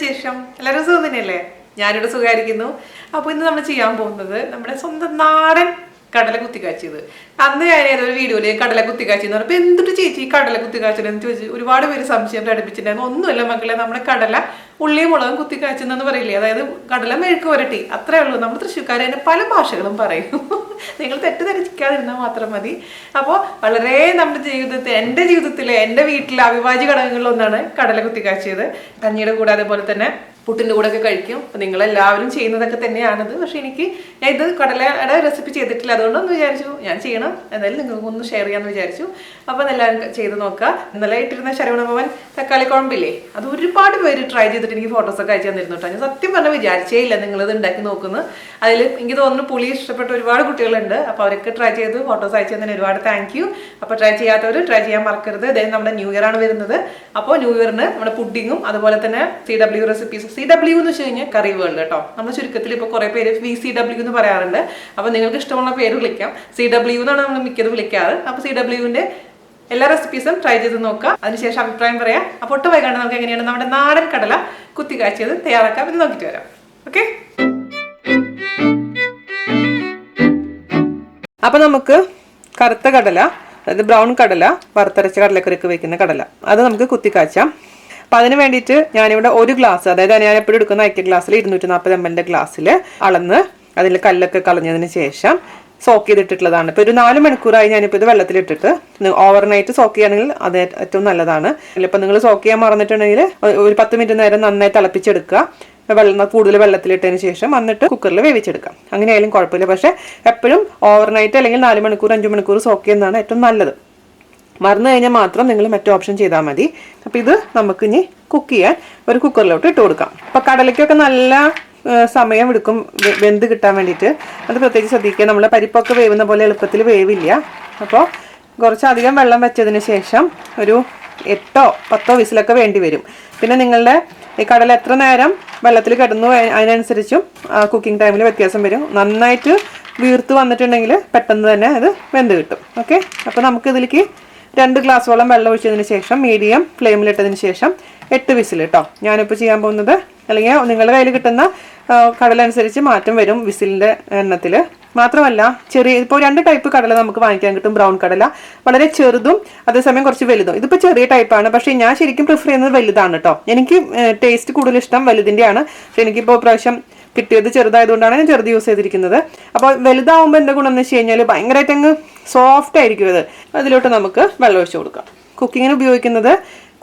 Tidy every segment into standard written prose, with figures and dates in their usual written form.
വിശേഷം? എല്ലാവരും സുഖം തന്നെയല്ലേ? ഞാനിവിടെ സുഖമായിരിക്കുന്നു. അപ്പോൾ ഇന്ന് നമ്മൾ ചെയ്യാൻ പോകുന്നത് നമ്മുടെ സ്വന്തം നാടൻ കടല കുത്തിക്കാച്ചിയത്. അന്ന് ഞാൻ ഏതൊരു വീഡിയോയില് കടല കുത്തിക്കാച്ചെന്ന് പറഞ്ഞപ്പോൾ എന്തിട്ട് ചേച്ചി കടല കുത്തിക്കാച്ചെന്ന് ചോദിച്ചു ഒരുപാട് പേര് സംശയം പ്രകടിപ്പിച്ചിട്ടുണ്ടായിരുന്നു. ഒന്നുമല്ല മക്കളെ, നമ്മുടെ കടല ഉള്ളിയും മുളകും കുത്തിക്കാച്ചെന്നു പറയില്ലേ, അതായത് കടല മെഴുക്ക് പുരട്ടി, അത്രേ ഉള്ളൂ. നമ്മൾ തൃശ്ശൂർക്കാർ തന്നെ പല ഭാഷകളും പറയും. നിങ്ങൾ തെറ്റിദ്ധരിക്കാതിരുന്നാൽ മാത്രം മതി. അപ്പോൾ വളരെ നമ്മുടെ ജീവിതത്തിൽ, എൻ്റെ ജീവിതത്തിലെ എൻ്റെ വീട്ടിലെ അവിഭാജ്യ ഘടകങ്ങളിലൊന്നാണ് കടല കുത്തിക്കാച്ചിയത്. കഞ്ഞിയുടെ കൂടെ അതേപോലെ തന്നെ പുട്ടിൻ്റെ കൂടെ ഒക്കെ കഴിക്കും. അപ്പം നിങ്ങളെല്ലാവരും ചെയ്യുന്നതൊക്കെ തന്നെയാണത്. പക്ഷെ ഞാൻ ഇത് കടലയുടെ റെസിപ്പി ചെയ്തിട്ടില്ല, അതുകൊണ്ടൊന്ന് വിചാരിച്ചു ഞാൻ ചെയ്യണം, എന്തായാലും നിങ്ങൾക്കൊന്ന് ഷെയർ ചെയ്യാമെന്ന് വിചാരിച്ചു. അപ്പം എല്ലാവരും ചെയ്ത് നോക്കുക. ഇന്നലെ ഇട്ടിരുന്ന ശരവണഭവൻ തക്കാളി കുഴമ്പില്ലേ, അത് ഒരുപാട് പേര് ട്രൈ ചെയ്തിട്ട് എനിക്ക് ഫോട്ടോസൊക്കെ അയച്ചു തന്നിരുന്നു കേട്ടോ. ഞാൻ സത്യം പറഞ്ഞാൽ വിചാരിച്ചേ ഇല്ല നിങ്ങളിത് ഉണ്ടാക്കി നോക്കുന്നു. അതിൽ എനിക്ക് തോന്നുന്നു പുളി ഇഷ്ടപ്പെട്ട ഒരുപാട് കുട്ടികളുണ്ട്. അപ്പോൾ അവരൊക്കെ ട്രൈ ചെയ്ത് ഫോട്ടോസ് അയച്ചു തന്നതിന് ഒരുപാട് താങ്ക് യു. അപ്പോൾ ട്രൈ ചെയ്യാത്തവർ ട്രൈ ചെയ്യാൻ മറക്കരുത്. അതായത് നമ്മുടെ ന്യൂ ഇയർ ആണ് വരുന്നത്. അപ്പോൾ ന്യൂ ഇയറിന് നമ്മുടെ പുഡിങ്ങും അതുപോലെ തന്നെ CW റെസിപ്പീസ്, CW എന്ന് വെച്ച് കഴിഞ്ഞാൽ കറി വേൾഡ് കേട്ടോ. നമ്മൾ ചുരുക്കത്തിൽ ഇപ്പോൾ കുറേ പേര് VCW എന്ന് പറയാറുണ്ട്. അപ്പോൾ നിങ്ങൾക്ക് ഇഷ്ടമുള്ള പേര് വിളിക്കാം. CW എന്നാണ് നമ്മൾ മിക്കത് വിളിക്കാറ്. അപ്പോൾ CWന്റെ എല്ലാ റെസിപ്പീസും ട്രൈ ചെയ്ത് നോക്കുക. അതിനുശേഷം അഭിപ്രായം പറയാം. അപ്പോൾ ഒട്ടും വൈകാണ്ട് നമുക്ക് എങ്ങനെയാണ് നമ്മുടെ നാടൻ കടല കുത്തിക്കാച്ചിയത് തയ്യാറാക്കാം എന്ന് നോക്കിയിട്ട് വരാം. ഓക്കെ, അപ്പോൾ നമുക്ക് കറുത്ത കടല, അതായത് ബ്രൗൺ കടല, വറുത്തരച്ച കടലക്കറിക്ക് വയ്ക്കുന്ന കടല, അത് നമുക്ക് കുത്തിക്കാച്ചാം. അപ്പം അതിന് വേണ്ടിയിട്ട് ഞാനിവിടെ ഒരു ഗ്ലാസ്, അതായത് ഞാൻ എപ്പോഴും എടുക്കുന്ന ഐക്യ ഗ്ലാസ്സിൽ 240 ml ഗ്ലാസ്സിൽ അളന്ന് അതിൽ കല്ലൊക്കെ കളഞ്ഞതിന് ശേഷം സോക്ക് ചെയ്തിട്ടുള്ളതാണ്. ഇപ്പോൾ ഒരു 4 മണിക്കൂറായി ഞാനിപ്പോൾ ഇത് വെള്ളത്തിലിട്ടിട്ട്. ഓവർനൈറ്റ് സോക്ക് ചെയ്യുകയാണെങ്കിൽ അത് ഏറ്റവും നല്ലതാണ്. ഇപ്പം നിങ്ങൾ സോക്ക് ചെയ്യാൻ മറന്നിട്ടുണ്ടെങ്കിൽ ഒരു 10 മിനിറ്റ് നേരം നന്നായി തിളപ്പിച്ചെടുക്കുക. കൂടുതൽ വെള്ളത്തിലിട്ടതിന് ശേഷം എന്നിട്ട് കുക്കറിൽ വേവിച്ചെടുക്കാം. അങ്ങനെയായാലും കുഴപ്പമില്ല. പക്ഷേ എപ്പോഴും ഓവർനൈറ്റ് അല്ലെങ്കിൽ 4 മണിക്കൂർ 5 മണിക്കൂർ സോക്ക് ചെയ്യുന്നതാണ് ഏറ്റവും നല്ലത്. മറന്നു കഴിഞ്ഞാൽ മാത്രം നിങ്ങൾ മറ്റു ഓപ്ഷൻ ചെയ്താൽ മതി. അപ്പോൾ ഇത് നമുക്ക് ഇനി കുക്ക് ചെയ്യാൻ ഒരു കുക്കറിലോട്ട് ഇട്ട് കൊടുക്കാം. അപ്പോൾ കടലയ്ക്കൊക്കെ നല്ല സമയം എടുക്കും വെന്ത് കിട്ടാൻ വേണ്ടിയിട്ട്. അത് പ്രത്യേകിച്ച് ശ്രദ്ധിക്കുക. നമ്മൾ പരിപ്പൊക്കെ വേവുന്ന പോലെ എളുപ്പത്തിൽ വേവില്ല. അപ്പോൾ കുറച്ചധികം വെള്ളം വെച്ചതിന് ശേഷം ഒരു 8 or 10 വിസിലൊക്കെ വേണ്ടി വരും. പിന്നെ നിങ്ങളുടെ ഈ കടല എത്ര നേരം വെള്ളത്തിൽ കിടന്നു അതിനനുസരിച്ചും കുക്കിംഗ് ടൈമിൽ വ്യത്യാസം വരും. നന്നായിട്ട് വീർത്ത് വന്നിട്ടുണ്ടെങ്കിൽ പെട്ടെന്ന് തന്നെ അത് വെന്ത് കിട്ടും. ഓക്കെ, അപ്പോൾ നമുക്ക് ഇതിലേക്ക് 2 ഗ്ലാസ്സോളം വെള്ളം ഒഴിച്ചതിന് ശേഷം മീഡിയം ഫ്ലെയിമിലിട്ടതിന് ശേഷം 8 വിസിൽ കേട്ടോ. ഞാനിപ്പോൾ ചെയ്യാൻ പോകുന്നത്, അല്ലെങ്കിൽ നിങ്ങളുടെ കയ്യിൽ കിട്ടുന്ന കടല അനുസരിച്ച് മാറ്റം വരും വിസിലിൻ്റെ എണ്ണത്തിൽ. മാത്രമല്ല ഇപ്പോൾ 2 ടൈപ്പ് കടല നമുക്ക് വാങ്ങിക്കാൻ കിട്ടും. ബ്രൗൺ കടല വളരെ ചെറുതും അതേസമയം കുറച്ച് വലുതും. ഇതിപ്പോൾ ചെറിയ ടൈപ്പാണ്, പക്ഷേ ഞാൻ ശരിക്കും പ്രിഫർ ചെയ്യുന്നത് വലുതാണ് കേട്ടോ. എനിക്ക് ടേസ്റ്റ് കൂടുതൽ ഇഷ്ടം വലുതിൻ്റെയാണ്. പക്ഷെ എനിക്കിപ്പോൾ പ്രാവശ്യം കിട്ടിയത് ചെറുതായതുകൊണ്ടാണ് ഞാൻ ചെറുത് യൂസ് ചെയ്തിരിക്കുന്നത്. അപ്പോൾ വലുതാവുമ്പോൾ എന്താ ഗുണം എന്ന് വെച്ച് കഴിഞ്ഞാൽ ഭയങ്കരമായിട്ട് അങ്ങ് സോഫ്റ്റ് ആയിരിക്കും ഇത്. അതിലോട്ട് നമുക്ക് വെള്ളം ഒഴിച്ച് കൊടുക്കാം. കുക്കിങ്ങിന് ഉപയോഗിക്കുന്നത്,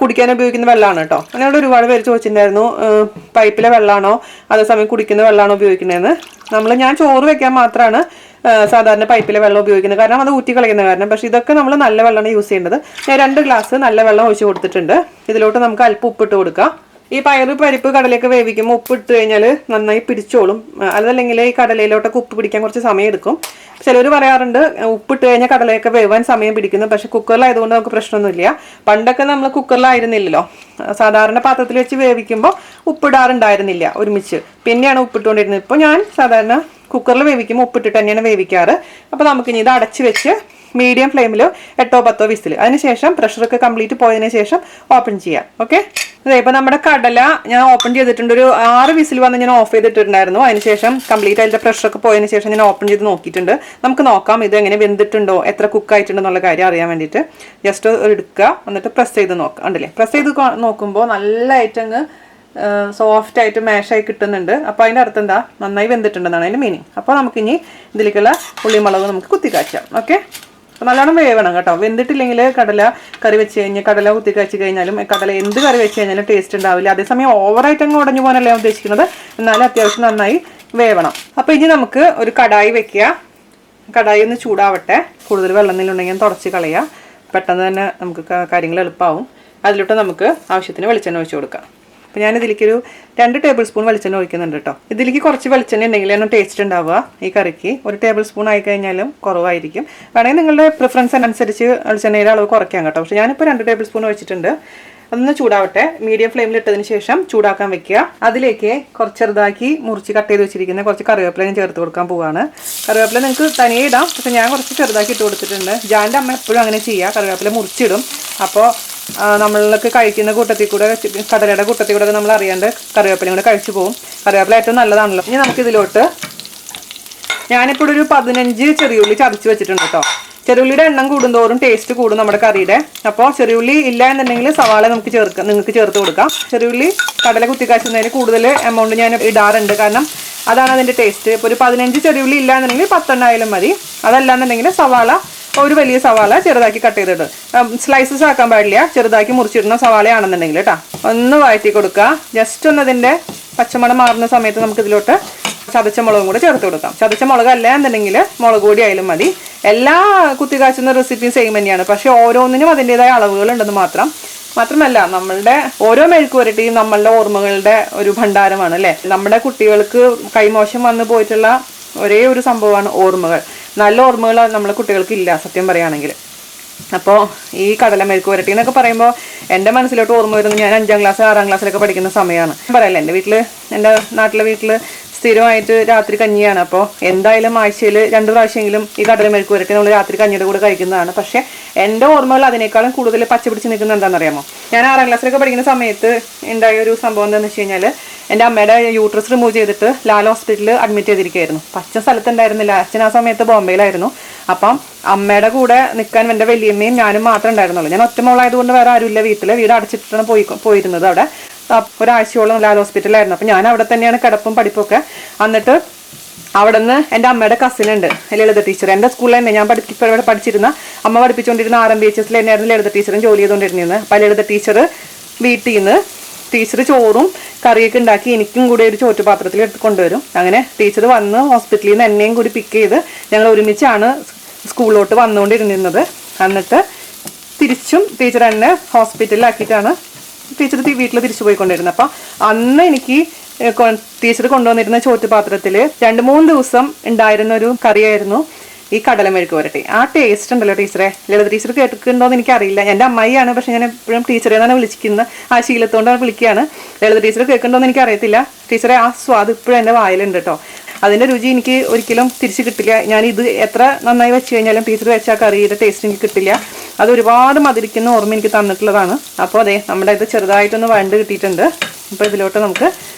കുടിക്കാൻ ഉപയോഗിക്കുന്ന വെള്ളമാണ് കേട്ടോ. അങ്ങനെയുള്ള ഒരുപാട് പേര് ചോദിച്ചിട്ടുണ്ടായിരുന്നു പൈപ്പിലെ വെള്ളമാണോ അതേസമയം കുടിക്കുന്ന വെള്ളമാണോ ഉപയോഗിക്കുന്നതെന്ന്. ഞാൻ ചോറ് വെക്കാൻ മാത്രമാണ് സാധാരണ പൈപ്പിലെ വെള്ളം ഉപയോഗിക്കുന്നത്, കാരണം അത് ഊറ്റി കളയുന്ന കാരണം. പക്ഷേ ഇതൊക്കെ നമ്മൾ നല്ല വെള്ളമാണ് യൂസ് ചെയ്യേണ്ടത്. ഞാൻ 2 ഗ്ലാസ് നല്ല വെള്ളം ഒഴിച്ച് കൊടുത്തിട്ടുണ്ട്. ഇതിലോട്ട് നമുക്ക് അല്പം ഉപ്പിട്ട് കൊടുക്കാം. ഈ പരിപ്പ് കടലയൊക്കെ വേവിക്കുമ്പോൾ ഉപ്പ് ഇട്ട് കഴിഞ്ഞാൽ നന്നായി പിടിച്ചോളും. അതല്ലെങ്കിൽ ഈ കടലയിലോട്ടൊക്കെ ഉപ്പ് പിടിക്കാൻ കുറച്ച് സമയം എടുക്കും. ചിലർ പറയാറുണ്ട് ഉപ്പിട്ട് കഴിഞ്ഞാൽ കടലയൊക്കെ വേവാൻ സമയം പിടിക്കുന്നു. പക്ഷെ കുക്കറിലായതുകൊണ്ട് നമുക്ക് പ്രശ്നമൊന്നുമില്ല. പണ്ടൊക്കെ നമ്മൾ കുക്കറിലായിരുന്നില്ലല്ലോ, സാധാരണ പാത്രത്തിൽ വെച്ച് വേവിക്കുമ്പോൾ ഉപ്പിടാറുണ്ടായിരുന്നില്ല ഒരുമിച്ച്, പിന്നെയാണ് ഉപ്പിട്ടുകൊണ്ടിരുന്നത്. ഇപ്പോൾ ഞാൻ സാധാരണ കുക്കറിൽ വേവിക്കുമ്പോൾ ഉപ്പിട്ടിട്ട് തന്നെയാണ് വേവിക്കാറ്. അപ്പോൾ നമുക്കിനി ഇത് അടച്ച് വെച്ച് മീഡിയം ഫ്ലെയിമിൽ 8 or 10 വിസിൽ, അതിനുശേഷം പ്രഷറൊക്കെ കംപ്ലീറ്റ് പോയതിനു ശേഷം ഓപ്പൺ ചെയ്യാം. ഓക്കെ, അതെ, ഇപ്പോൾ നമ്മുടെ കടല ഞാൻ ഓപ്പൺ ചെയ്തിട്ടുണ്ട്. ഒരു 6 വിസിൽ വന്ന് ഞാൻ ഓഫ് ചെയ്തിട്ടുണ്ടായിരുന്നു. അതിനുശേഷം കംപ്ലീറ്റ് അതിൻ്റെ പ്രഷറൊക്കെ പോയതിനു ശേഷം ഞാൻ ഓപ്പൺ ചെയ്ത് നോക്കിയിട്ടുണ്ട്. നമുക്ക് നോക്കാം ഇത് എങ്ങനെ വെന്തിട്ടുണ്ടോ, എത്ര കുക്കായിട്ടുണ്ടോ എന്നുള്ള കാര്യം അറിയാൻ വേണ്ടിയിട്ട്. ജസ്റ്റ് എടുക്കുക, എന്നിട്ട് പ്രസ് ചെയ്ത് നോക്കാം. ഉണ്ടല്ലേ, പ്രസ് ചെയ്ത് നോക്കുമ്പോൾ നല്ലതായിട്ടങ്ങ് സോഫ്റ്റ് ആയിട്ട് മാഷായി കിട്ടുന്നുണ്ട്. അപ്പോൾ അതിൻ്റെ അർത്ഥം എന്താ, നന്നായി വെന്തിട്ടുണ്ടെന്നാണ് അതിൻ്റെ മീനിങ്. അപ്പോൾ നമുക്കിനി ഇതിലേക്കുള്ള ഉള്ളിമുളക് നമുക്ക് കുത്തിക്കാച്ചാം. ഓക്കെ, നല്ലോണം വേവണം കേട്ടോ. വെന്തിട്ടില്ലെങ്കിൽ കടല കറി വെച്ച് കഴിഞ്ഞാൽ, കടല കുത്തിക്കാച്ച് കഴിഞ്ഞാലും കടല എന്ത് കറി വെച്ച് കഴിഞ്ഞാലും ടേസ്റ്റ് ഉണ്ടാവില്ല. അതേസമയം ഓവറായിട്ട് അങ്ങ് ഉടഞ്ഞു പോകാനല്ല ഞാൻ ഉദ്ദേശിക്കുന്നത്, എന്നാലും അത്യാവശ്യം നന്നായി വേവണം. അപ്പോൾ ഇനി നമുക്ക് ഒരു കടായി വെക്കുക. കടായി ഒന്ന് ചൂടാവട്ടെ. കൂടുതൽ വെള്ളത്തിലുണ്ടെങ്കിൽ തുടച്ച് കളയുക, പെട്ടെന്ന് തന്നെ നമുക്ക് കാര്യങ്ങൾ എളുപ്പമാവും. അതിലോട്ട് നമുക്ക് ആവശ്യത്തിന് വെളിച്ചെണ്ണ ഒഴിച്ച് കൊടുക്കാം. അപ്പോൾ ഞാനിതിലേക്കൊരു 2 ടേബിൾ സ്പൂൺ വെളിച്ചെണ്ണ ഒഴിക്കുന്നുണ്ട് കേട്ടോ. ഇതിലേക്ക് കുറച്ച് വെളിച്ചെണ്ണ ഉണ്ടെങ്കിലാണ് ടേസ്റ്റ് ഉണ്ടാവുക ഈ കറിക്ക്. 1 ടേബിൾ സ്പൂൺ ആയിക്കഴിഞ്ഞാലും കുറവായിരിക്കും. വേണമെങ്കിൽ നിങ്ങളുടെ പ്രിഫറൻസ് അനുസരിച്ച് വെളിച്ചെണ്ണയുടെ അളവ് കുറയ്ക്കാം കേട്ടോ. പക്ഷേ ഞാനിപ്പോൾ 2 ടേബിൾ സ്പൂൺ വെച്ചിട്ടുണ്ട്. അതൊന്ന് ചൂടാവട്ടെ. മീഡിയം ഫ്ലെയിമിൽ ഇട്ടതിന് ശേഷം ചൂടാക്കാൻ വെക്കുക. അതിലേക്ക് കുറച്ച് ചെറുതാക്കി മുറിച്ച് കട്ട് ചെയ്ത് വെച്ചിരിക്കുന്ന കുറച്ച് കറിവേപ്പില ഞാൻ ചേർത്ത് കൊടുക്കാൻ പോവുകയാണ്. കറിവേപ്പില നിങ്ങൾക്ക് തനിയെ ഇടാം, പക്ഷേ ഞാൻ കുറച്ച് ചെറുതാക്കി ഇട്ട് കൊടുത്തിട്ടുണ്ട്. ജാൻ്റെ അമ്മ എപ്പോഴും അങ്ങനെ ചെയ്യുക, കറിവേപ്പില മുറിച്ചിടും. അപ്പോൾ നമ്മൾക്ക് കഴിക്കുന്ന കൂട്ടത്തിൽ കൂടെ കടലയുടെ കൂട്ടത്തിൽ കൂടെ നമ്മൾ അറിയാണ്ട് കറിവേപ്പിലയും കൂടെ കഴിച്ചു പോകും. കറിവേപ്പില ഏറ്റവും നല്ലതാണല്ലോ. ഇനി നമുക്കിതിലോട്ട് ഞാനിപ്പോൾ ഒരു 15 ചെറിയുള്ളി ചതച്ച് വെച്ചിട്ടുണ്ട് കേട്ടോ. ചെറിയുള്ളിയുടെ എണ്ണം കൂടുന്തോറും ടേസ്റ്റ് കൂടും നമ്മുടെ കറിയുടെ. അപ്പോൾ ചെറിയുള്ളി ഇല്ല എന്നുണ്ടെങ്കിൽ സവാള നിങ്ങൾക്ക് ചേർത്ത് കൊടുക്കാം. ചെറിയുള്ളി കടല കുത്തിക്കാച്ചുന്നതിന് കൂടുതൽ എമൗണ്ട് ഞാൻ ഇടാറുണ്ട്, കാരണം അതാണ് അതിൻ്റെ ടേസ്റ്റ്. ഇപ്പോൾ ഒരു 15 ചെറിയുള്ളി ഇല്ല എന്നുണ്ടെങ്കിൽ 10 ആയാലും മതി. അതല്ല എന്നുണ്ടെങ്കിൽ സവാള, ഒരു വലിയ സവാള ചെറുതാക്കി കട്ട് ചെയ്തിട്ട്, സ്ലൈസസ് ആക്കാൻ പാടില്ല, ചെറുതാക്കി മുറിച്ചിടുന്ന സവാളയാണെന്നുണ്ടെങ്കിൽ കേട്ടോ. ഒന്ന് വഴറ്റി കൊടുക്കുക. ജസ്റ്റ് ഒന്ന് അതിൻ്റെ പച്ചമണം മാറുന്ന സമയത്ത് നമുക്ക് ഇതിലോട്ട് ചതച്ച മുളകും കൂടെ ചേർത്ത് കൊടുക്കാം. ചതച്ച മുളക് അല്ല എന്നുണ്ടെങ്കിൽ മുളക് പൊടി ആയാലും മതി. എല്ലാ കുത്തിക്കാച്ചുന്ന റെസിപ്പിയും സെയിം തന്നെയാണ്, പക്ഷെ ഓരോന്നിനും അതിൻ്റെതായ അളവുകളുണ്ടെന്ന് മാത്രമല്ല നമ്മളുടെ ഓരോ മെഴുക്കുവരട്ടിയും നമ്മളുടെ ഓർമ്മകളുടെ ഒരു ഭണ്ഡാരമാണ് അല്ലേ. നമ്മുടെ കുട്ടികൾക്ക് കൈമോശം വന്നു പോയിട്ടുള്ള ഒരേ ഒരു സംഭവമാണ് ഓർമ്മകൾ. നല്ല ഓർമ്മകൾ നമ്മളെ കുട്ടികൾക്ക് ഇല്ല സത്യം പറയുകയാണെങ്കിൽ. അപ്പോൾ ഈ കടല മെഴുക്കുവരട്ടി എന്നൊക്കെ പറയുമ്പോൾ എൻ്റെ മനസ്സിലോട്ട് ഓർമ്മ വരുന്നത് ഞാൻ 5ാം ക്ലാസ് 6ാം ക്ലാസ്സിലൊക്കെ പഠിക്കുന്ന സമയമാണ്. പറയല്ലേ, എൻ്റെ നാട്ടിലെ വീട്ടിൽ സ്ഥിരമായിട്ട് രാത്രി കഞ്ഞിയാണ്. അപ്പോൾ എന്തായാലും ആഴ്ചയിൽ 2 പ്രാവശ്യമെങ്കിലും ഈ കടല മെഴുക്കുവരട്ടി നമ്മൾ രാത്രി കഞ്ഞിയുടെ കൂടെ കഴിക്കുന്നതാണ്. പക്ഷേ എൻ്റെ ഓർമ്മകൾ അതിനേക്കാളും കൂടുതൽ പച്ച പിടിച്ച് നിൽക്കുന്നത് എന്താണെന്നറിയാമോ? ഞാൻ 6ാം ക്ലാസ്സിലൊക്കെ പഠിക്കുന്ന സമയത്ത് ഉണ്ടായ ഒരു സംഭവം എന്താണെന്ന് വെച്ച് കഴിഞ്ഞാൽ, എൻ്റെ അമ്മയുടെ യൂട്രസ് റിമൂവ് ചെയ്തിട്ട് ലാൽ ഹോസ്പിറ്റലിൽ അഡ്മിറ്റ് ചെയ്തിരിക്കുകയായിരുന്നു. പച്ച സ്ഥലത്തുണ്ടായിരുന്നില്ല. അച്ഛൻ ആ സമയത്ത് ബോംബെയിലായിരുന്നു. അപ്പം അമ്മയുടെ കൂടെ നിൽക്കാൻ എൻ്റെ വലിയമ്മയും ഞാനും മാത്രമേ ഉണ്ടായിരുന്നുള്ളൂ. ഞാൻ ഒറ്റ മോളായതുകൊണ്ട് വേറെ ആരുമില്ല വീട്ടിൽ. വീട് അടച്ചിട്ടാണ് പോയിരുന്നത്. അവിടെ ഒരാഴ്ചയോളം ലാൽ ഹോസ്പിറ്റലായിരുന്നു. അപ്പം ഞാൻ അവിടെ തന്നെയാണ് കിടപ്പും പഠിപ്പൊക്കെ. എന്നിട്ട് അവിടെ നിന്ന് എൻ്റെ അമ്മയുടെ കസിനുണ്ട്, ലളിത ടീച്ചർ. എൻ്റെ സ്കൂളിൽ തന്നെ ഞാൻ ഇവിടെ പഠിച്ചിരുന്ന അമ്മ പഠിപ്പിച്ചുകൊണ്ടിരുന്ന RMBHS തന്നെയായിരുന്നു ലളിത ടീച്ചറും ജോലി ചെയ്തുകൊണ്ടിരുന്നത്. അപ്പം ലളിത ടീച്ചർ വീട്ടിൽ നിന്ന് ടീച്ചർ ചോറും കറിയൊക്കെ ഉണ്ടാക്കി എനിക്കും കൂടി ഒരു ചോറ്റുപാത്രത്തിൽ എടുത്ത് കൊണ്ടുവരും. അങ്ങനെ ടീച്ചർ വന്ന് ഹോസ്പിറ്റലിൽ നിന്ന് എന്നെയും കൂടി പിക്ക് ചെയ്ത് ഞങ്ങൾ ഒരുമിച്ചാണ് സ്കൂളിലോട്ട് വന്നുകൊണ്ടിരുന്നത്. എന്നിട്ട് തിരിച്ചും ടീച്ചർ എന്നെ ഹോസ്പിറ്റലിലാക്കിയിട്ടാണ് ടീച്ചർ വീട്ടിൽ തിരിച്ചു പോയിക്കൊണ്ടിരുന്നത്. അപ്പം അന്ന് എനിക്ക് ടീച്ചർ കൊണ്ടുവന്നിരുന്ന ചോറ്റുപാത്രത്തിൽ 2-3 ദിവസം ഉണ്ടായിരുന്ന ഒരു കറിയായിരുന്നു ഈ കടല മെഴുക്കുവരട്ടി. ആ ടേസ്റ്റ് ഉണ്ടല്ലോ ടീച്ചറെ. ലളിത ടീച്ചർ കേട്ടിട്ടുണ്ടോയെന്ന് എനിക്കറിയില്ല. എൻ്റെ അമ്മായിയാണ്, പക്ഷെ ഞാൻ എപ്പോഴും ടീച്ചറെ എന്നാണ് വിളിക്കുന്നത്. ആ ശീലത്തോണ്ടാണ് വിളിക്കുകയാണ്. ലളിത ടീച്ചർ കേൾക്കുന്നുണ്ടോയെന്ന് എനിക്കറിയത്തില്ല. ടീച്ചറെ ആ സ്വാദ് ഇപ്പോഴും എൻ്റെ വായിലുണ്ട് കേട്ടോ. അതിൻ്റെ രുചി എനിക്ക് ഒരിക്കലും തിരിച്ച് കിട്ടില്ല. ഞാനിത് എത്ര നന്നായി വെച്ച് കഴിഞ്ഞാലും ടീച്ചർ വെച്ച ആ കറിയുടെ ടേസ്റ്റ് എനിക്ക് കിട്ടില്ല. അത് ഒരുപാട് മധുരിക്കുന്ന ഓർമ്മ എനിക്ക് തന്നിട്ടുള്ളതാണ്. അപ്പോൾ അതെ, നമ്മുടെ ഇത് ചെറുതായിട്ടൊന്ന് വഴണ്ട് കിട്ടിയിട്ടുണ്ട്. അപ്പോൾ ഇതിലോട്ട് നമുക്ക്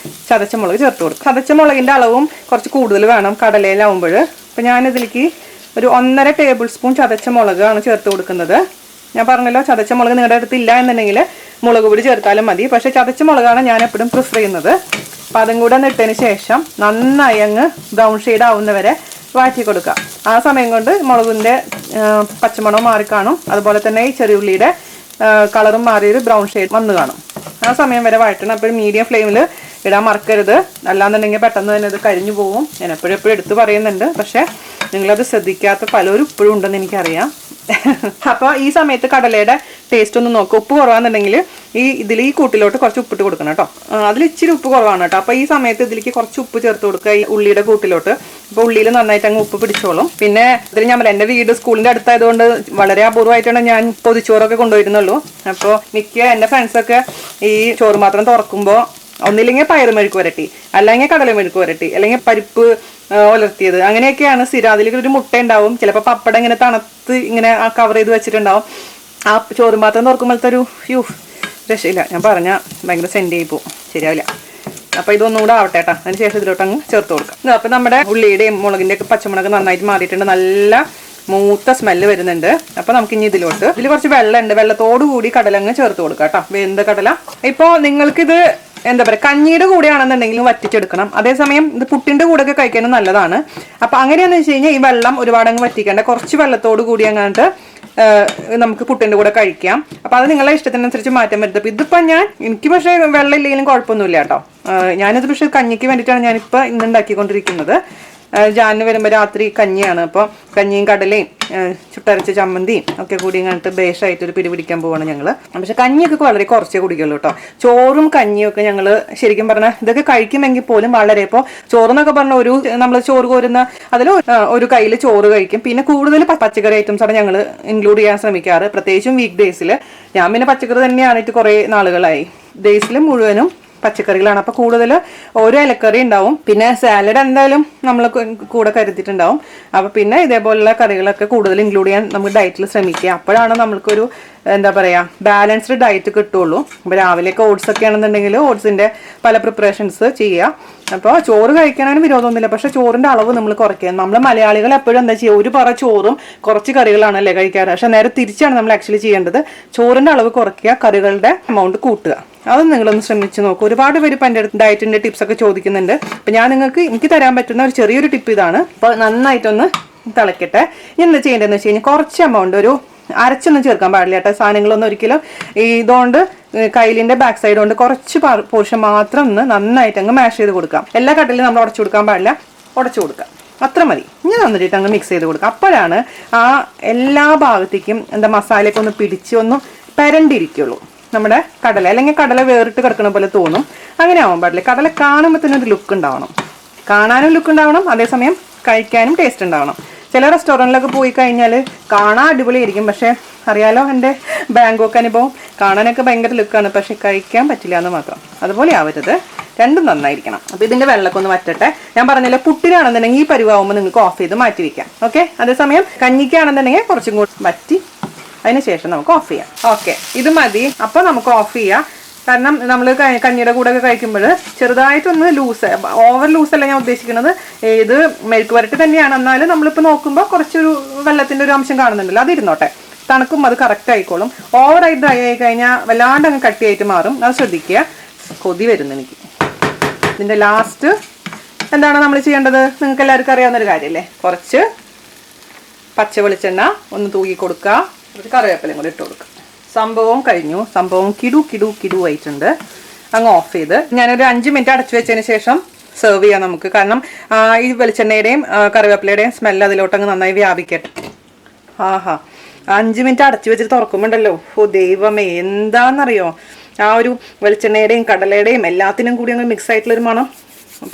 ചതച്ച മുളക് ചേർത്ത് കൊടുക്കും. ചതച്ച മുളകിൻ്റെ അളവും കുറച്ച് കൂടുതൽ വേണം കടലയിലാവുമ്പോൾ. അപ്പോൾ ഞാനിതിലേക്ക് ഒരു 1.5 ടേബിൾ സ്പൂൺ ചതച്ച മുളകാണ് ചേർത്ത് കൊടുക്കുന്നത്. ഞാൻ പറഞ്ഞല്ലോ, ചതച്ച മുളക് നിങ്ങളുടെ അടുത്ത് ഇല്ല എന്നുണ്ടെങ്കിൽ മുളക് പൊടി ചേർത്താലും മതി. പക്ഷേ ചതച്ച മുളകാണ് ഞാൻ എപ്പോഴും പ്രിഫർ ചെയ്യുന്നത്. അപ്പം അതും കൂടെ ഇട്ടതിന് ശേഷം നന്നായി അങ്ങ് ബ്രൗൺ ഷെയ്ഡ് ആവുന്നവരെ വാറ്റി കൊടുക്കുക. ആ സമയം കൊണ്ട് മുളകിൻ്റെ പച്ചമണവും മാറിക്കാണും. അതുപോലെ തന്നെ ഈ ചെറിയുള്ളിയുടെ കളറും മാറിയൊരു ബ്രൗൺ ഷെയ്ഡ് വന്ന് കാണും. ആ സമയം വരെ വഴറ്റണം. അപ്പോൾ മീഡിയം ഫ്ലെയിമിൽ ഇടാൻ മറക്കരുത്. അല്ലാന്നുണ്ടെങ്കിൽ പെട്ടെന്ന് തന്നെ ഇത് കരിഞ്ഞു പോകും. ഞാൻ എപ്പോഴും എടുത്ത് പറയുന്നുണ്ട്, പക്ഷേ നിങ്ങളത് ശ്രദ്ധിക്കാത്ത പലരും ഇപ്പോഴും ഉണ്ടെന്ന് എനിക്കറിയാം. അപ്പോൾ ഈ സമയത്ത് കടലയുടെ ടേസ്റ്റ് ഒന്ന് നോക്കുക. ഉപ്പ് കുറവാണെന്നുണ്ടെങ്കിൽ ഈ കൂട്ടിലോട്ട് കുറച്ച് ഉപ്പിട്ട് കൊടുക്കണം കേട്ടോ. അതിൽ ഇച്ചിരി ഉപ്പ് കുറവാണ് കേട്ടോ. അപ്പോൾ ഈ സമയത്ത് ഇതിലേക്ക് കുറച്ച് ഉപ്പ് ചേർത്ത് കൊടുക്കുക ഈ ഉള്ളിയുടെ കൂട്ടിലോട്ട്. അപ്പോൾ ഉള്ളിയിൽ നന്നായിട്ട് അങ്ങ് ഉപ്പ് പിടിച്ചോളും. പിന്നെ ഇതിൽ ഞാൻ എൻ്റെ വീട് സ്കൂളിൻ്റെ അടുത്തായതുകൊണ്ട് വളരെ അപൂർവമായിട്ടാണ് ഞാൻ പൊതിച്ചോറൊക്കെ കൊണ്ടുവരുന്നുള്ളൂ. അപ്പോൾ മിക്ക എൻ്റെ ഫ്രണ്ട്സൊക്കെ ഈ ചോറ് മാത്രം തുറക്കുമ്പോൾ ഒന്നില്ലെങ്കിൽ പയറ് മെഴുക്കുവരട്ടി, അല്ലെങ്കിൽ കടല മെഴുക്കുവരട്ടി, അല്ലെങ്കിൽ പരിപ്പ് ഉലർത്തിയത്, അങ്ങനെയൊക്കെയാണ് സ്ഥിരം. അതിലൊരു മുട്ട ഉണ്ടാവും, ചിലപ്പോൾ പപ്പടം ഇങ്ങനെ തണുത്ത് ഇങ്ങനെ കവർ ചെയ്ത് വെച്ചിട്ടുണ്ടാവും. ആ ചോറും പാത്രം തുറക്കുമ്പോഴത്തെ ഒരു രക്ഷയില്ല. ഞാൻ പറഞ്ഞാൽ ഭയങ്കര സെൻഡ് ചെയ്ത് പോകും, ശരിയാവില്ല. അപ്പോൾ ഇതൊന്നും കൂടെ ആവട്ടെ കേട്ടോ. അതിന് ശേഷം ഇതിലോട്ട് അങ്ങ് ചേർത്ത് കൊടുക്കാം. അപ്പോൾ നമ്മുടെ ഉള്ളിയുടെയും മുളകിൻ്റെയൊക്കെ പച്ചമുളക് നന്നായിട്ട് മാറിയിട്ടുണ്ട്. നല്ല മൂത്ത സ്മെല്ല് വരുന്നുണ്ട്. അപ്പോൾ നമുക്കിനി ഇതിൽ കുറച്ച് വെള്ളമുണ്ട്. വെള്ളത്തോടു കൂടി കടലങ്ങ് ചേർത്ത് കൊടുക്കാം കേട്ടോ, വെന്ത കടല. ഇപ്പോൾ നിങ്ങൾക്കിത് എന്താ പറയുക, കഞ്ഞിയുടെ കൂടെയാണെന്നുണ്ടെങ്കിലും വറ്റിച്ചെടുക്കണം. അതേസമയം ഇത് പുട്ടിൻ്റെ കൂടെയൊക്കെ കഴിക്കാനും നല്ലതാണ്. അപ്പോൾ അങ്ങനെയാണെന്ന് വെച്ച് കഴിഞ്ഞാൽ ഈ വെള്ളം ഒരുപാട് അങ്ങ് വറ്റിക്കേണ്ട, കുറച്ച് വെള്ളത്തോട് കൂടി അങ്ങോട്ട് നമുക്ക് പുട്ടിൻ്റെ കൂടെ കഴിക്കാം. അപ്പോൾ അത് നിങ്ങളുടെ ഇഷ്ടത്തിനനുസരിച്ച് മാറ്റം വരുന്നത്. അപ്പോൾ ഇതിപ്പോൾ എനിക്ക് പക്ഷേ വെള്ളം ഇല്ലെങ്കിലും കുഴപ്പമൊന്നുമില്ല കേട്ടോ. ഞാനിത് പക്ഷേ കഞ്ഞിക്ക് വേണ്ടിയിട്ടാണ് ഞാനിപ്പോൾ ഇന്ന് ഉണ്ടാക്കിക്കൊണ്ടിരിക്കുന്നത്. ജാനിന് വരുമ്പോൾ രാത്രി കഞ്ഞിയാണ്. അപ്പോൾ കഞ്ഞിയും കടലയും ചുട്ടരച്ച ചമ്മന്തിയും ഒക്കെ കൂടി ഇങ്ങോട്ട് ബേഷായിട്ടൊരു പിടിപിടിക്കാൻ പോവാണ് ഞങ്ങൾ. പക്ഷെ കഞ്ഞിയൊക്കെ വളരെ കുറച്ചേ കുടിക്കുള്ളൂ കേട്ടോ. ചോറും കഞ്ഞിയും ഒക്കെ ഞങ്ങൾ ശരിക്കും പറഞ്ഞാൽ ഇതൊക്കെ കഴിക്കുമെങ്കിൽ പോലും വളരെ, ഇപ്പോൾ ചോറെന്നൊക്കെ പറഞ്ഞാൽ നമ്മൾ ചോറ് കോരുന്ന അതിൽ ഒരു കയ്യിൽ ചോറ് കഴിക്കും. പിന്നെ കൂടുതൽ പച്ചക്കറി ഐറ്റംസാണ് ഞങ്ങൾ ഇൻക്ലൂഡ് ചെയ്യാൻ ശ്രമിക്കാറ്, പ്രത്യേകിച്ചും വീക്ക് ഡേയ്സിൽ. ഞാൻ പിന്നെ പച്ചക്കറി തന്നെയാണ് കുറേ നാളുകളായി. ഡേയ്സിൽ മുഴുവനും പച്ചക്കറികളാണ്. അപ്പോൾ കൂടുതൽ ഓരോ ഇലക്കറി ഉണ്ടാവും. പിന്നെ സാലഡ് എന്തായാലും നമ്മൾ കൂടെ കരുതിയിട്ടുണ്ടാവും. അപ്പോൾ പിന്നെ ഇതേപോലുള്ള കറികളൊക്കെ കൂടുതൽ ഇൻക്ലൂഡ് ചെയ്യാൻ നമുക്ക് ഡയറ്റിൽ ശ്രമിക്കുക. അപ്പോഴാണ് നമ്മൾക്കൊരു എന്താ പറയുക ബാലൻസ്ഡ് ഡയറ്റ് കിട്ടുള്ളൂ. അപ്പോൾ രാവിലെയൊക്കെ ഓട്സ് ഒക്കെ ആണെന്നുണ്ടെങ്കിൽ ഓട്സിൻ്റെ പല പ്രിപ്പറേഷൻസ് ചെയ്യുക. അപ്പോൾ ചോറ് കഴിക്കാനാണ് വിരോധമൊന്നുമില്ല, പക്ഷേ ചോറിൻ്റെ അളവ് നമ്മൾ കുറയ്ക്കുക. നമ്മൾ മലയാളികൾ എപ്പോഴും എന്താ ചെയ്യുക, ഒരു പറ ചോറും കുറച്ച് കറികളാണല്ലേ കഴിക്കാറ്. പക്ഷേ നേരെ തിരിച്ചാണ് നമ്മൾ ആക്ച്വലി ചെയ്യേണ്ടത്. ചോറിൻ്റെ അളവ് കുറയ്ക്കുക, കറികളുടെ എമൗണ്ട് കൂട്ടുക. അത് നിങ്ങളൊന്ന് ശ്രമിച്ച് നോക്കുക. ഒരുപാട് പേര് ഇപ്പം എൻ്റെ അടുത്ത് ഡയറ്റിൻ്റെ ടിപ്സൊക്കെ ചോദിക്കുന്നുണ്ട്. അപ്പം ഞാൻ എനിക്ക് തരാൻ പറ്റുന്ന ഒരു ചെറിയൊരു ടിപ്പ് ഇതാണ്. അപ്പോൾ നന്നായിട്ടൊന്ന് തിളക്കട്ടെ. ഞാൻ എന്താ ചെയ്യേണ്ടതെന്ന് വെച്ച് കഴിഞ്ഞാൽ കുറച്ച് എമൗണ്ട്, ഒരു അരച്ചൊന്നും ചേർക്കാൻ പാടില്ല കേട്ടോ സാധനങ്ങളൊന്നും ഒരിക്കലും. ഇതുകൊണ്ട് കയ്യിലിൻ്റെ ബാക്ക് സൈഡ് കൊണ്ട് കുറച്ച് പോർഷൻ മാത്രം ഒന്ന് നന്നായിട്ട് അങ്ങ് മാഷ് ചെയ്ത് കൊടുക്കാം. എല്ലാ കടലിലും നമ്മൾ ഉടച്ചു കൊടുക്കാൻ പാടില്ല, ഉടച്ചു കൊടുക്കാം, അത്ര മതി. ഇനി നന്നിട്ട് അങ്ങ് മിക്സ് ചെയ്ത് കൊടുക്കാം. അപ്പോഴാണ് ആ എല്ലാ ഭാഗത്തേക്കും എന്താ മസാലയൊക്കെ ഒന്ന് പിടിച്ച് ഒന്ന് പരണ്ടിരിക്കുള്ളൂ നമ്മുടെ കടല. അല്ലെങ്കിൽ കടല വേറിട്ട് കിടക്കണ പോലെ തോന്നും. അങ്ങനെ ആവാൻ പാടില്ല. കടല കാണുമ്പോൾ തന്നെ ഒരു ലുക്ക് ഉണ്ടാവണം, കാണാനും ലുക്ക് ഉണ്ടാവണം, അതേസമയം കഴിക്കാനും ടേസ്റ്റ് ഉണ്ടാവണം. ചില റെസ്റ്റോറൻറ്റിലൊക്കെ പോയി കഴിഞ്ഞാൽ കാണാൻ അടിപൊളിയായിരിക്കും, പക്ഷേ അറിയാലോ എൻ്റെ ബാങ്കോക്ക് അനുഭവം, കാണാനൊക്കെ ഭയങ്കര ലുക്കാണ്, പക്ഷെ കഴിക്കാൻ പറ്റില്ല എന്ന് മാത്രം. അതുപോലെ ആവരുത്, രണ്ടും നന്നായിരിക്കണം. അപ്പോൾ ഇതിൻ്റെ വെള്ളമൊക്കെ ഒന്ന് വറ്റട്ടെ. ഞാൻ പറഞ്ഞല്ലോ, പുട്ടിനാണെന്നുണ്ടെങ്കിൽ ഈ പരിവാകുമ്പോൾ നിങ്ങൾക്ക് ഓഫ് ചെയ്ത് മാറ്റി വയ്ക്കാം. ഓക്കെ, അതേസമയം കഞ്ഞിക്കാണെന്നുണ്ടെങ്കിൽ കുറച്ചും കൂടി വറ്റി അതിന് ശേഷം നമുക്ക് ഓഫ് ചെയ്യാം. ഓക്കെ, ഇത് മതി. അപ്പോൾ നമുക്ക് ഓഫ് ചെയ്യാം. കാരണം നമ്മൾ കഞ്ഞിയുടെ കൂടെ ഒക്കെ കഴിക്കുമ്പോൾ ചെറുതായിട്ടൊന്ന് ലൂസ്, ഓവർ ലൂസല്ല ഞാൻ ഉദ്ദേശിക്കുന്നത്. ഇത് മെഴുക്ക് വരട്ടി തന്നെയാണ്, എന്നാലും നമ്മളിപ്പോൾ നോക്കുമ്പോൾ കുറച്ചൊരു വെള്ളത്തിൻ്റെ ഒരു അംശം കാണുന്നുണ്ടല്ലോ, അതിരുന്നോട്ടെ. തണുക്കും, അത് കറക്റ്റ് ആയിക്കോളും. ഓവറായി ഡ്രൈ ആയി കഴിഞ്ഞാൽ വല്ലാണ്ട് അങ്ങ് കട്ടിയായിട്ട് മാറും. അത് ശ്രദ്ധിക്കുക. കൊതി വരുന്നു എനിക്ക്. ഇതിൻ്റെ ലാസ്റ്റ് എന്താണ് നമ്മൾ ചെയ്യേണ്ടത്, നിങ്ങൾക്ക് എല്ലാവർക്കും അറിയാവുന്നൊരു കാര്യമല്ലേ. കുറച്ച് പച്ച വെളിച്ചെണ്ണ ഒന്ന് തൂക്കി കൊടുക്കുക, കുറച്ച് കറിവേപ്പിലയും കൂടി ഇട്ട് കൊടുക്കുക. സംഭവം കഴിഞ്ഞു. സംഭവം കിടു ആയിട്ടുണ്ട്. അങ്ങ് ഓഫ് ചെയ്ത് ഞാനൊരു 5 മിനിറ്റ് അടച്ചു വെച്ചതിന് ശേഷം സെർവ് ചെയ്യാം നമുക്ക്. കാരണം ഈ വെളിച്ചെണ്ണയുടെയും കറിവേപ്പിലയുടെയും സ്മെല്ല് അതിലോട്ട് അങ്ങ് നന്നായി വ്യാപിക്കട്ടെ. 5 മിനിറ്റ് അടച്ചു വെച്ചിട്ട് തുറക്കുമ്പോണ്ടല്ലോ, ഓ ദൈവമേ, എന്താണെന്നറിയോ, ആ ഒരു വെളിച്ചെണ്ണയുടെയും കടലയുടെയും എല്ലാത്തിനും കൂടി അങ്ങ് മിക്സ് ആയിട്ടുള്ളൊരു മണം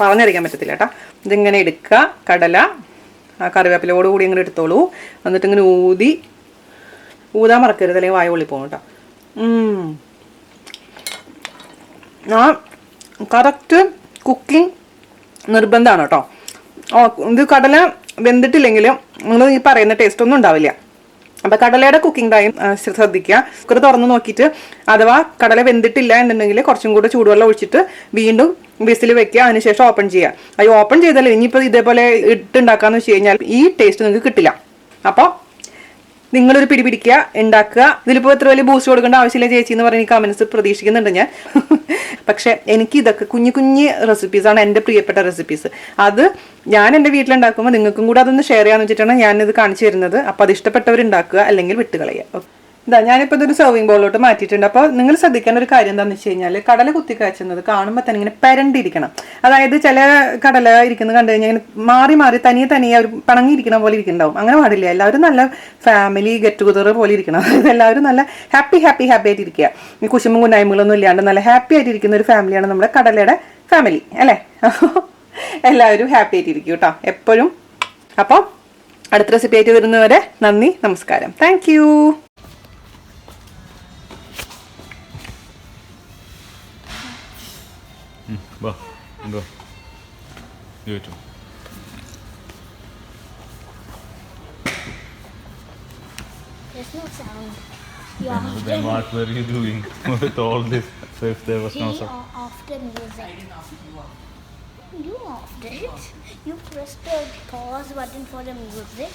പറഞ്ഞറിയിക്കാൻ പറ്റത്തില്ല കേട്ടോ. ഇതിങ്ങനെ എടുക്കുക, കടല കറിവേപ്പിലയോട് കൂടി ഇങ്ങനെ എടുത്തോളൂ. എന്നിട്ട് ഇങ്ങനെ ഊതാൻ മറക്കരുത്, അല്ലെങ്കിൽ വായ പൊള്ളി പോകും കേട്ടോ. ആ കറക്റ്റ് കുക്കിംഗ് നിർബന്ധമാണ് കേട്ടോ. ഇത് കടല വെന്തിട്ടില്ലെങ്കിലും നിങ്ങൾ ഈ പറയുന്ന ടേസ്റ്റ് ഒന്നും ഉണ്ടാവില്ല. അപ്പം കടലയുടെ കുക്കിംഗ് ടൈം ശ്രദ്ധിക്കുക. കുക്കർ തുറന്ന് നോക്കിയിട്ട് അഥവാ കടല വെന്തിട്ടില്ല എന്നുണ്ടെങ്കിൽ കുറച്ചും കൂടെ ചൂടുവെള്ളം ഒഴിച്ചിട്ട് വീണ്ടും വിസിൽ വെക്കുക. അതിനുശേഷം ഓപ്പൺ ചെയ്യുക. അത് ഓപ്പൺ ചെയ്താലും ഇനിയിപ്പോൾ ഇതേപോലെ ഇട്ടുണ്ടാക്കാന്ന് വെച്ച് കഴിഞ്ഞാൽ ഈ ടേസ്റ്റ് നിങ്ങൾക്ക് കിട്ടില്ല. അപ്പോൾ നിങ്ങളൊരു പിടിക്കുക, ഉണ്ടാക്കുക. ഇതിലിപ്പോൾ എത്ര വലിയ ബൂസ്റ്റ് കൊടുക്കേണ്ട ആവശ്യമില്ല ചേച്ചി എന്ന് പറഞ്ഞ് കമൻസ് പ്രതീക്ഷിക്കുന്നുണ്ട് ഞാൻ. പക്ഷേ എനിക്ക് ഇതൊക്കെ കുഞ്ഞു റെസിപ്പീസാണ് എൻ്റെ പ്രിയപ്പെട്ട റെസിപ്പീസ്. അത് ഞാൻ എൻ്റെ വീട്ടിലുണ്ടാക്കുമ്പോൾ നിങ്ങൾക്കും കൂടെ അതൊന്ന് ഷെയർ ചെയ്യാമെന്ന് വെച്ചിട്ടാണ് ഞാനിത് കാണിച്ചു തരുന്നത്. അപ്പോൾ അത് ഇഷ്ടപ്പെട്ടവരുണ്ടാക്കുക, അല്ലെങ്കിൽ വിട്ടുകളയുക. ഇതാ ഞാനിപ്പോൾ ഇതൊരു സെർവിങ് ബോളിലോട്ട് മാറ്റിയിട്ടുണ്ട്. അപ്പോൾ നിങ്ങൾ ശ്രദ്ധിക്കേണ്ട ഒരു കാര്യം എന്താണെന്ന് വെച്ച് കഴിഞ്ഞാൽ, കടല കുത്തി കാച്ചുന്നത് കാണുമ്പോൾ തന്നെ ഇങ്ങനെ പരണ്ടിരിക്കണം. അതായത് ചില കടല ഇരിക്കുന്നത് കണ്ടു കഴിഞ്ഞാൽ ഇങ്ങനെ മാറി തനിയെ ഒരു പിണങ്ങിയിരിക്കണ പോലെ ഇരിക്കുന്നുണ്ടാവും. അങ്ങനെ പാടില്ല. എല്ലാവരും നല്ല ഫാമിലി ഗെറ്റ് ടുഗദർ പോലെ ഇരിക്കണം. അതായത് എല്ലാവരും നല്ല ഹാപ്പി ആയിട്ടിരിക്കുക. ഈ കുശുമ്പും കുന്നായ്മകളൊന്നും ഇല്ലാണ്ട് നല്ല ഹാപ്പി ആയിട്ടിരിക്കുന്ന ഒരു ഫാമിലിയാണ് നമ്മുടെ കടലയുടെ ഫാമിലി അല്ലേ. എല്ലാവരും ഹാപ്പി ആയിട്ടിരിക്കും കേട്ടോ എപ്പോഴും. അപ്പോൾ അടുത്ത റെസിപ്പി ആയിട്ട് വരുന്നവരെ നന്ദി, നമസ്കാരം. Thank you. Go. Give it to me. There's no sound. Then what were you doing with all this? So if there was no sound. He off the music. You offed it. You pressed the pause button for the music.